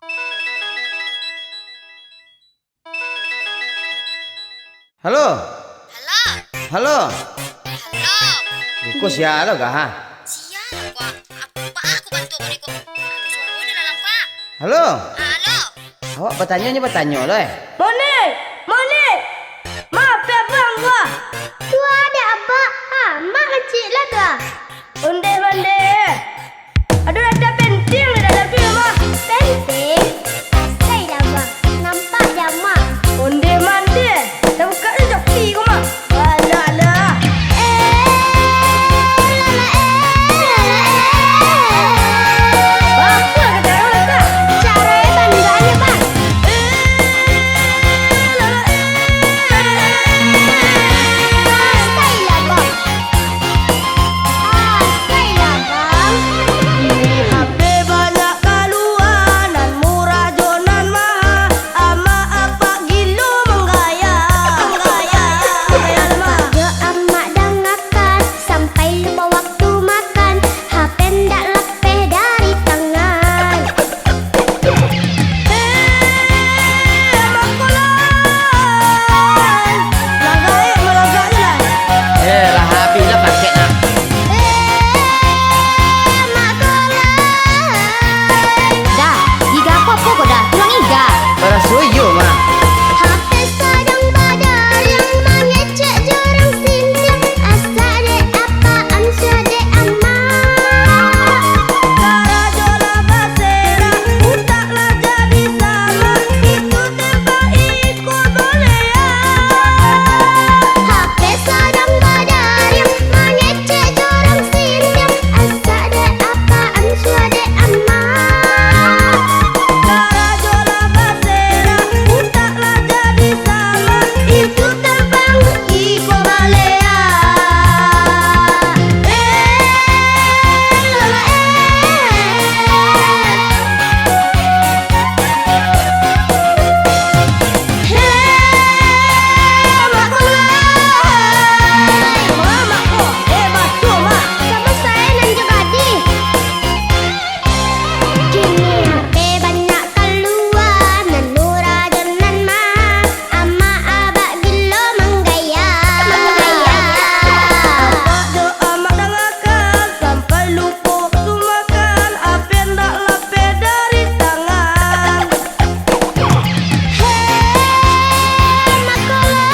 Halo. Halo. Halo. Halo. Iko siya lo gak ha? Siapa kok? Apa aku bantu beriku? Ada suara di dalam kak. Halo. Halo. Awak bertanya lo Moni, Moni, maaf ya bang gua. Tu ada apa? Ha, mak kecil lah tu. Onde mande. Aduh ada penting di dalam tu mah. Penting. Asai lah bang. Nampak dah mak. Onde mande. Dah buka ni joki kau mah. Alah lah. Apa kata orang tak? Caranya bangganya bang. Asai lah bang. Asai lah bang. HP banyak kaluan dan murah jonan mahal. Ama apa gilo menggaya. Menggaya mah. Ya amak dah ngakan sampai lupa waktu makan. HP ndak lepeh dari tangan. lah habis lah paket nak. Mak kolai. Dah, iga apa kau dah? Tuang iga. Para suyo mah. HP sadang badar yang mengecek jorang sindir. Asal dek apaan sedek amat. Karajola basera, utaklah jadi sama. Itu tempat ikut boleh ya. HP sadang badar yang mengecek jorang sindir. Asal dek apaan sedek amat. Karajola basera, utaklah jadi sama. Itu terbang ikut balea. Mak kok hebat tu mak. Sama saya nan jegadi. Kini HP banyak keluar nan murah dan nan mahal. Ama abak gilo menggaya. Tak do amat dah makan sampai lupa waktu makan. Apa ndak lepeh dari tangan. Mak kolai.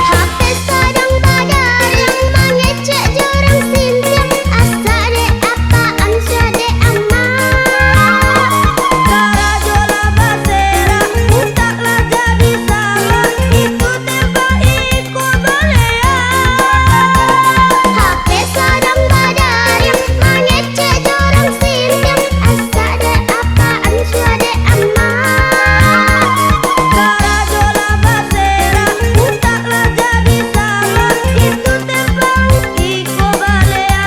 HP sadang badar yang mengecek jorang sindir. Asal dek apaan sedek amat. Karajola basera, utaklah jadi sama. Itu tempat ikut boleh ya. HP sadang badar yang mengecek jorang sindir. Asal dek apaan sedek amat. Karajola basera, utaklah jadi sama. Itu tempat ikut balea.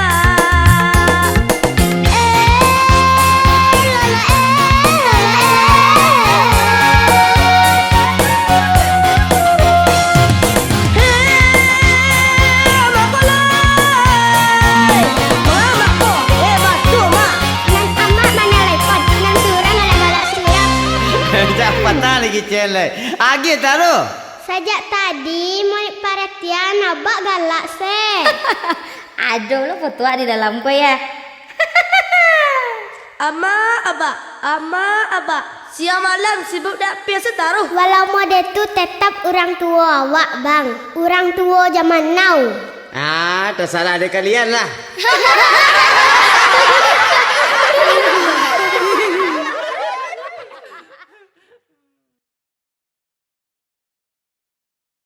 Mak kolai. Mak kok hebat tu mak. Nan amak mana lepot. Nan surang ada balak surang. Dapat tak lagi celek. Agi tak lo? Sejak tadi mau perhatian abak galak se. Aduh, lo foto di dalam kau ya. Ama abak. Siang malam sibuk dak biasa taruh. Walau mode tu tetap orang tua awak bang. Orang tua zaman now. Ah, tersalah ada kalian lah.